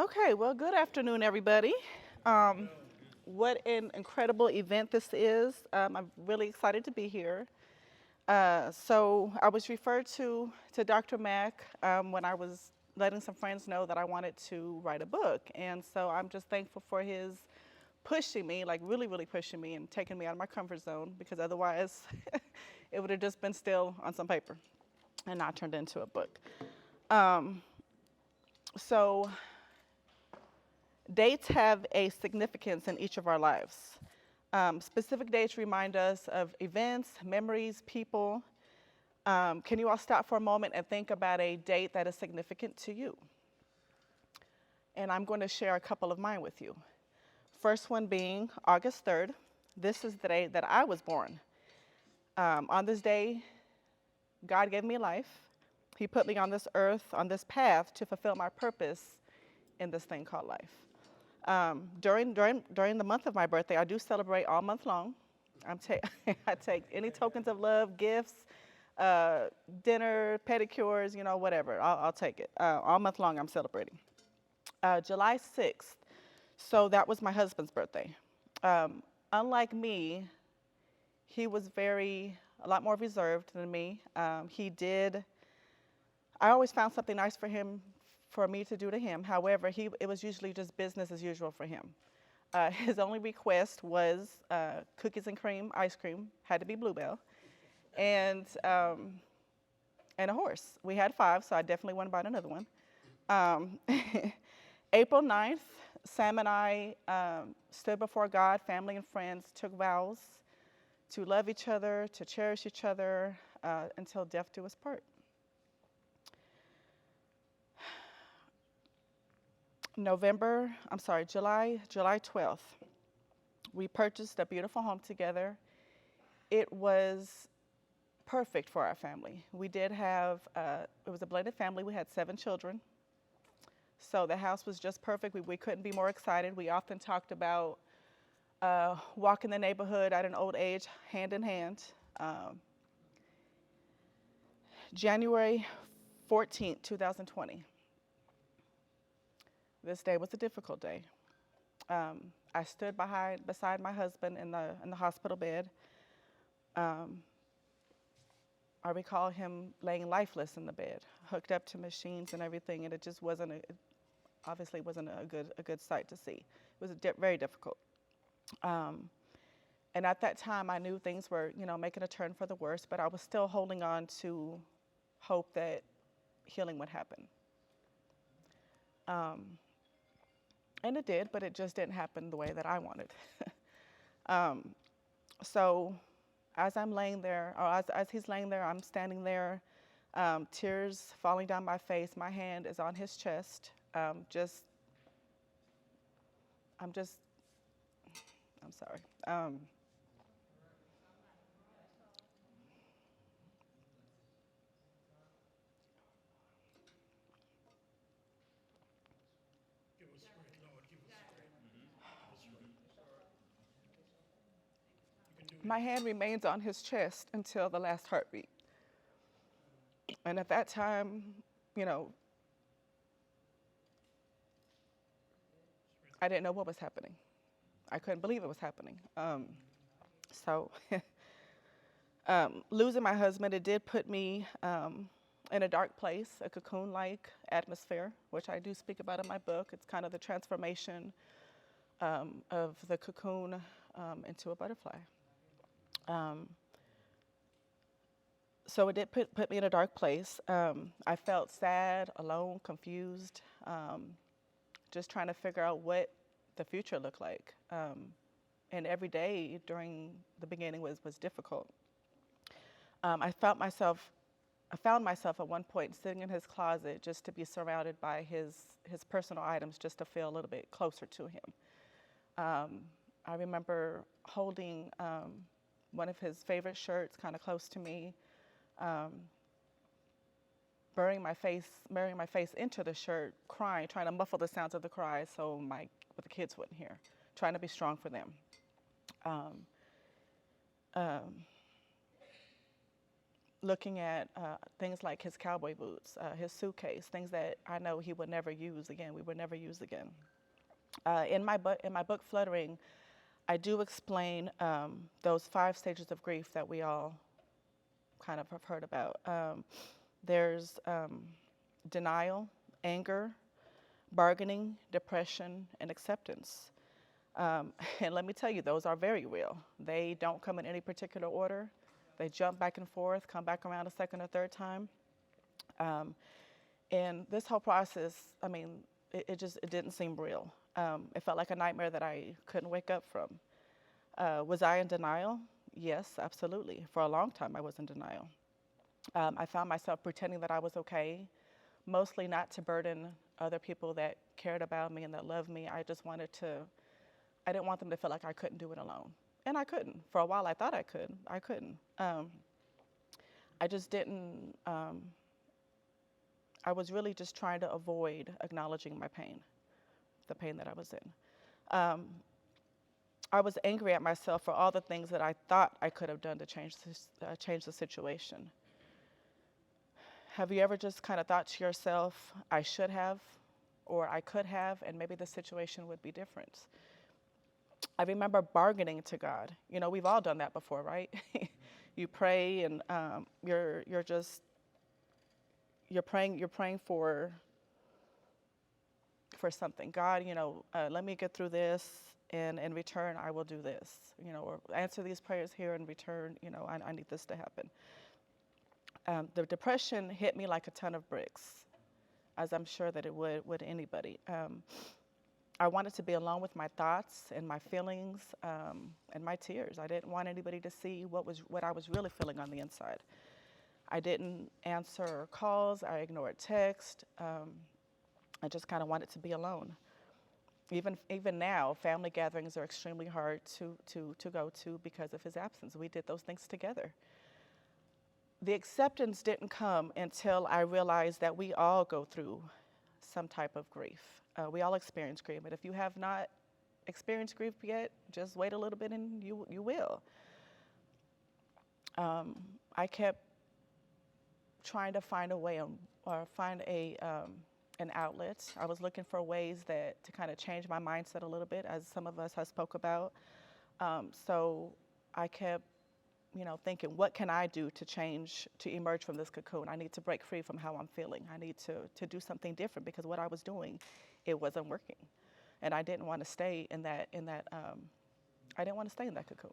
Okay, well, good afternoon, everybody. Um, what an incredible event this is. I'm really excited to be here. So I was referred to Dr. Mack when I was letting some friends know that I wanted to write a book. And so I'm just thankful for his pushing me, like really, really pushing me and taking me out of my comfort zone because otherwise it would have just been still on some paper and not turned into a book. Um, so Dates have a significance in each of our lives. Specific dates remind us of events, memories, people. Can you all stop for a moment and think about a date that is significant to you? And I'm going to share a couple of mine with you. First one being August 3rd. This is the day that I was born. On this day, God gave me life. He put me on this earth, on this path to fulfill my purpose in this thing called life. During the month of my birthday, I do celebrate all month long. I take any tokens of love, gifts, uh, dinner, pedicures, whatever. I'll take it. All month long, I'm celebrating. July 6th, so that was my husband's birthday. Um, Unlike me, he was a lot more reserved than me. I always found something nice for me to do to him. However, it was usually just business as usual for him. His only request was cookies and cream, ice cream, had to be Bluebell, and um, and a horse. We had five, so I definitely want to buy another one. Um, April 9th, Sam and I stood before God, family and friends, took vows to love each other, to cherish each other until death do us part. July 12th, we purchased a beautiful home together. It was perfect for our family. It was a blended family. We had 7 children. So the house was just perfect. We couldn't be more excited. We often talked about walking the neighborhood at an old age, hand in hand. Um, January 14th, 2020. This day was a difficult day. I stood beside my husband in the hospital bed. Um, I recall him laying lifeless in the bed, hooked up to machines and everything, and it just obviously wasn't a good sight to see. It was very difficult. Um, and at that time, I knew things were, making a turn for the worse, but I was still holding on to hope that healing would happen. Um, and it did, but it just didn't happen the way that I wanted. um, so as I'm laying there, or as he's laying there, I'm standing there, tears falling down my face. My hand is on his chest. I'm just, I'm sorry. My hand remains on his chest until the last heartbeat. And at that time, you know, I didn't know what was happening. I couldn't believe it was happening. So, losing my husband, it did put me in a dark place, a cocoon-like atmosphere, which I do speak about in my book. It's kind of the transformation of the cocoon into a butterfly. Um, so it did put me in a dark place. I felt sad, alone, confused, just trying to figure out what the future looked like. And every day during the beginning was difficult. I found myself at one point sitting in his closet just to be surrounded by his personal items, just to feel a little bit closer to him. I remember holding one of his favorite shirts kind of close to me, um, burying my face into the shirt, crying, trying to muffle the sounds of the cries so the kids wouldn't hear, trying to be strong for them. Um, um, looking at things like his cowboy boots, his suitcase, things that I know he would never use again. We would never use again. In my book, Fluttering, I do explain those 5 stages of grief that we all kind of have heard about. There's denial, anger, bargaining, depression, and acceptance. And let me tell you, those are very real. They don't come in any particular order. They jump back and forth, come back around a second or third time. And this whole process, I mean, it didn't seem real. It felt like a nightmare that I couldn't wake up from. Was I in denial? Yes, absolutely. For a long time, I was in denial. I found myself pretending that I was okay, mostly not to burden other people that cared about me and that loved me. I didn't want them to feel like I couldn't do it alone. And I couldn't. For a while, I thought I could. I couldn't. I just didn't, I was really just trying to avoid acknowledging my pain, the pain that I was in. I was angry at myself for all the things that I thought I could have done to change the situation. Have you ever just kind of thought to yourself, I should have, or I could have, and maybe the situation would be different? I remember bargaining to God. You know, we've all done that before, right? You pray, and you're praying for something. God, let me get through this, and in return, I will do this. Or answer these prayers here in return. I need this to happen. The depression hit me like a ton of bricks, as I'm sure that it would anybody. I wanted to be alone with my thoughts and my feelings and my tears. I didn't want anybody to see what I was really feeling on the inside. I didn't answer calls. I ignored text. I just kind of wanted to be alone. Even now, family gatherings are extremely hard to go to because of his absence. We did those things together. The acceptance didn't come until I realized that we all go through some type of grief. We all experience grief, but if you have not experienced grief yet, just wait a little bit and you will. I kept trying to find a way or find an outlet. I was looking for ways to kind of change my mindset a little bit, as some of us have spoke about. So I kept thinking, what can I do to emerge from this cocoon? I need to break free from how I'm feeling. I need to do something different, because what I was doing, it wasn't working. And I didn't want to stay in that I didn't want to stay in that cocoon.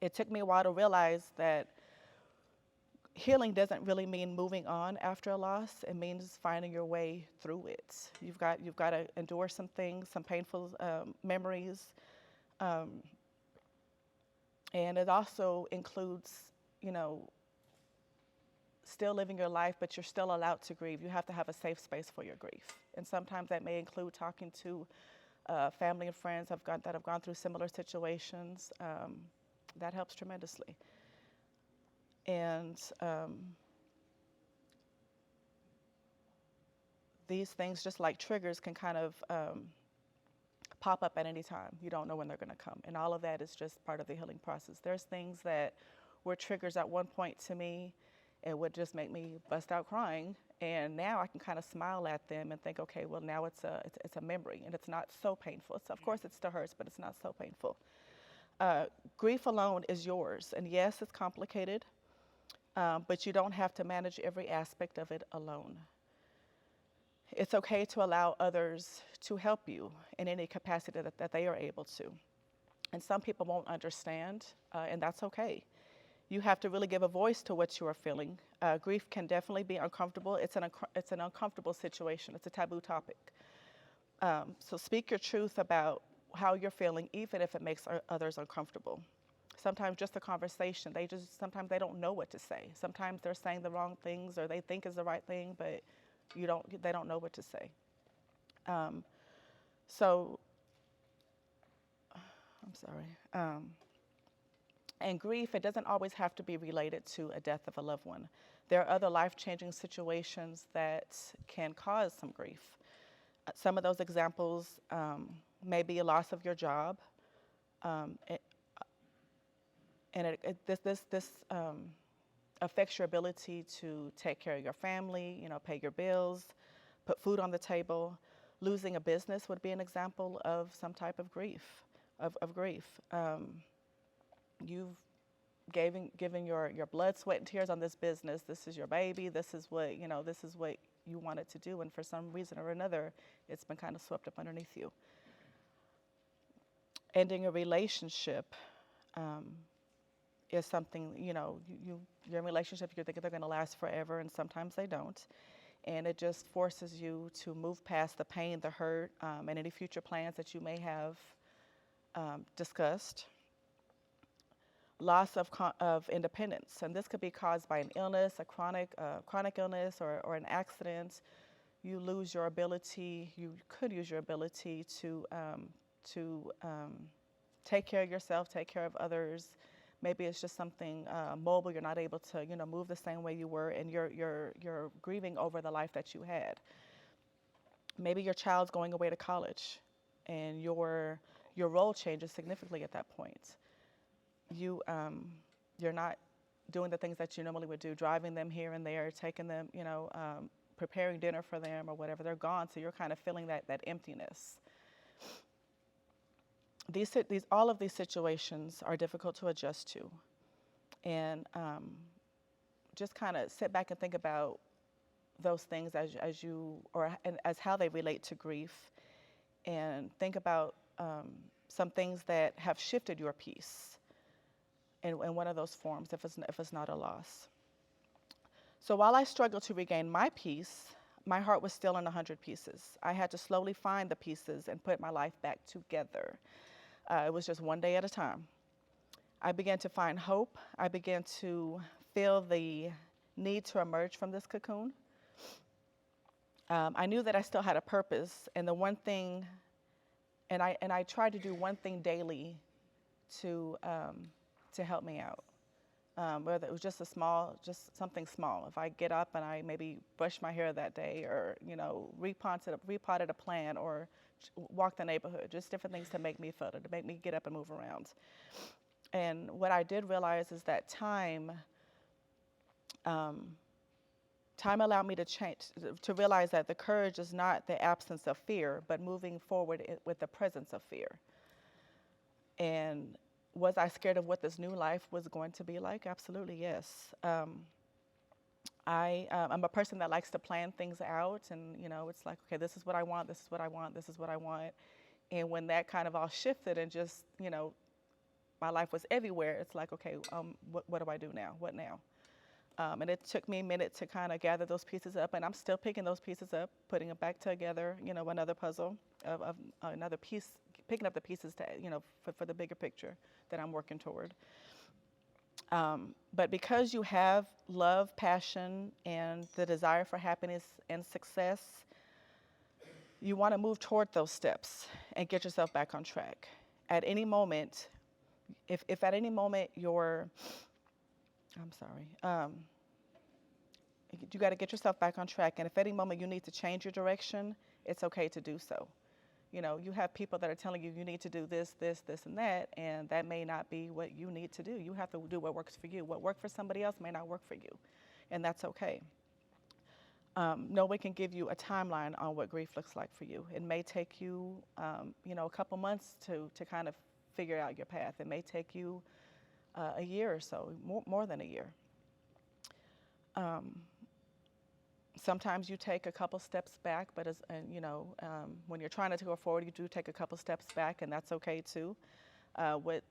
It took me a while to realize that healing doesn't really mean moving on after a loss. It means finding your way through it. You've got to endure some things, some painful memories. And it also includes, still living your life, but you're still allowed to grieve. You have to have a safe space for your grief. And sometimes that may include talking to family and friends that have gone through similar situations. That helps tremendously. And these things, just like triggers, can kind of pop up at any time. You don't know when they're going to come. And all of that is just part of the healing process. There's things that were triggers at one point to me. It would just make me bust out crying. And now I can kind of smile at them and think, okay, well, now it's a memory, and it's not so painful. Of course, it still hurts, but it's not so painful. Grief alone is yours. And yes, it's complicated, but you don't have to manage every aspect of it alone. It's okay to allow others to help you in any capacity that they are able to. And some people won't understand, and that's okay. You have to really give a voice to what you are feeling. Grief can definitely be uncomfortable. It's an uncomfortable situation. It's a taboo topic. So speak your truth about how you're feeling, even if it makes others uncomfortable. Sometimes just a conversation, sometimes they don't know what to say. Sometimes they're saying the wrong things, or they think is the right thing, but they don't know what to say. So, I'm sorry. And grief, it doesn't always have to be related to a death of a loved one. There are other life-changing situations that can cause some grief. Some of those examples may be a loss of your job. This affects your ability to take care of your family, pay your bills, put food on the table. Losing a business would be an example of some type of grief, of grief. You've given your blood, sweat, and tears on this business. This is your baby. This is what, this is what you wanted to do. And for some reason or another, it's been kind of swept up underneath you. Ending a relationship is something, you're in a relationship, you're thinking they're going to last forever, and sometimes they don't. And it just forces you to move past the pain, the hurt, and any future plans that you may have discussed. Loss of independence, and this could be caused by an illness, a chronic illness, or an accident. You lose your ability. You could use your ability to take care of yourself, take care of others. Maybe it's just something mobile. You're not able to, move the same way you were, and you're grieving over the life that you had. Maybe your child's going away to college, and your role changes significantly at that point. You're not doing the things that you normally would do, driving them here and there, taking them, preparing dinner for them or whatever. They're gone, so you're kind of feeling that emptiness. All of these situations are difficult to adjust to, and just kind of sit back and think about those things as how they relate to grief, and think about some things that have shifted your peace in one of those forms, if it's not a loss. So while I struggled to regain my peace, my heart was still in 100 pieces. I had to slowly find the pieces and put my life back together. It was just one day at a time. I began to find hope. I began to feel the need to emerge from this cocoon. I knew that I still had a purpose, and I tried to do one thing daily to help me out. Whether it was just something small. If I get up and I maybe brush my hair that day, or repotted a plant, or walk the neighborhood, just different things to make me feel it, to make me get up and move around. And what I did realize is that time allowed me to realize that the courage is not the absence of fear, but moving forward with the presence of fear. And was I scared of what this new life was going to be like? Absolutely, yes. I'm a person that likes to plan things out, and it's like, okay, this is what I want, this is what I want, this is what I want. And when that kind of all shifted and just, my life was everywhere, it's like, okay, what do I do now? What now? And it took me a minute to kind of gather those pieces up, and I'm still picking those pieces up, putting them back together, another puzzle of another piece, picking up the pieces to, for the bigger picture that I'm working toward. But because you have love, passion, and the desire for happiness and success, you want to move toward those steps and get yourself back on track. At any moment, if at any moment you got to get yourself back on track, and if at any moment you need to change your direction, it's okay to do so. You have people that are telling you need to do this, this, this, and that may not be what you need to do. You have to do what works for you. What worked for somebody else may not work for you, and that's okay. No one can give you a timeline on what grief looks like for you. It may take you, a couple months to kind of figure out your path. It may take you a year or so, more than a year. Sometimes you take a couple steps back, but when you're trying to go forward, you do take a couple steps back, and that's okay too. What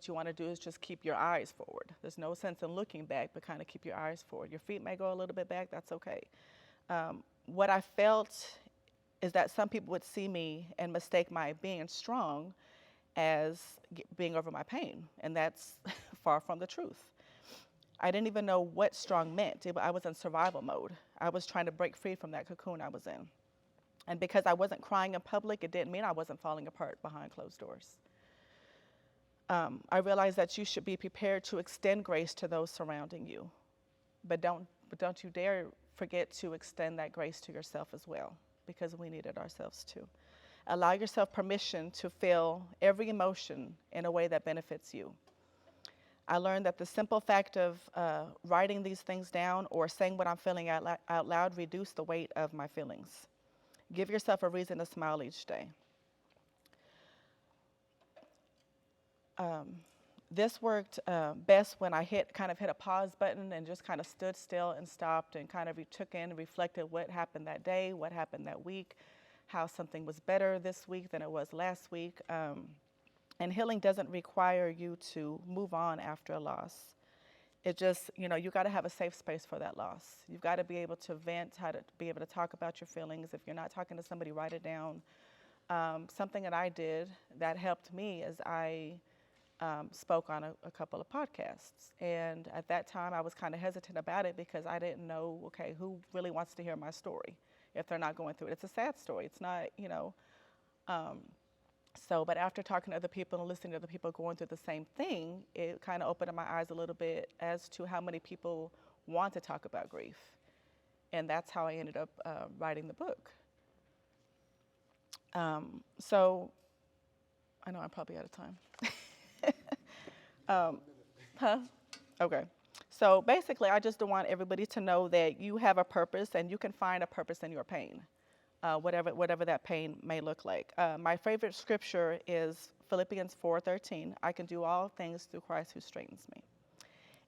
you want to do is just keep your eyes forward. There's no sense in looking back, but kind of keep your eyes forward. Your feet may go a little bit back, that's okay. What I felt is that some people would see me and mistake my being strong as being over my pain, and that's far from the truth. I didn't even know what strong meant. I was in survival mode. I was trying to break free from that cocoon I was in. And because I wasn't crying in public, it didn't mean I wasn't falling apart behind closed doors. I realized that you should be prepared to extend grace to those surrounding you. But don't you dare forget to extend that grace to yourself as well, because we need it ourselves too. Allow yourself permission to feel every emotion in a way that benefits you. I learned that the simple fact of writing these things down or saying what I'm feeling out loud reduced the weight of my feelings. Give yourself a reason to smile each day. This worked best when I kind of hit a pause button and just kind of stood still and stopped and kind of took in and reflected what happened that day, what happened that week, how something was better this week than it was last week. And healing doesn't require you to move on after a loss. It just, you got to have a safe space for that loss. You've got to be able to vent, how to be able to talk about your feelings. If you're not talking to somebody, write it down. Something that I did that helped me is I spoke on a couple of podcasts. And at that time, I was kind of hesitant about it because I didn't know, okay, who really wants to hear my story if they're not going through it? It's a sad story. It's not, but after talking to other people and listening to other people going through the same thing, it kind of opened up my eyes a little bit as to how many people want to talk about grief. And that's how I ended up writing the book. So I know I'm probably out of time. Okay. So basically, I just want everybody to know that you have a purpose and you can find a purpose in your pain, whatever that pain may look like. My favorite scripture is Philippians 4:13. I can do all things through Christ who strengthens me.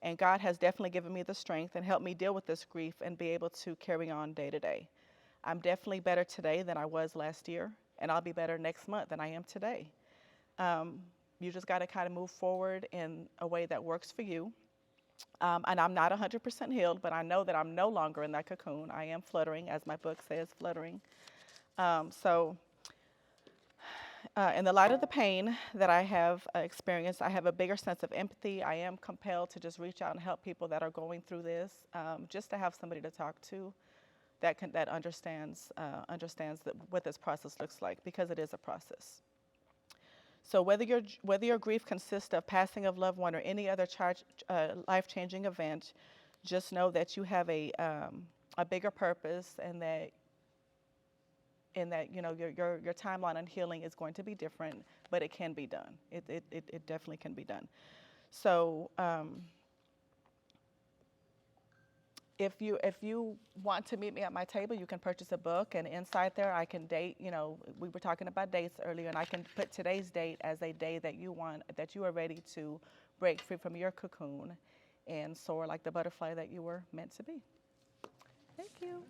And God has definitely given me the strength and helped me deal with this grief and be able to carry on day to day. I'm definitely better today than I was last year, and I'll be better next month than I am today. You just got to kind of move forward in a way that works for you. And I'm not 100% healed, but I know that I'm no longer in that cocoon. I am fluttering, as my book says, fluttering. In the light of the pain that I have experienced, I have a bigger sense of empathy. I am compelled to just reach out and help people that are going through this, just to have somebody to talk to that understands what this process looks like, because it is a process. So whether your grief consists of passing of loved one or any other life-changing event, just know that you have a bigger purpose, and that your timeline on healing is going to be different, but it can be done. It definitely can be done. So if you want to meet me at my table, you can purchase a book, and inside there I can date, we were talking about dates earlier, and I can put today's date as a day that you are ready to break free from your cocoon and soar like the butterfly that you were meant to be. Thank you.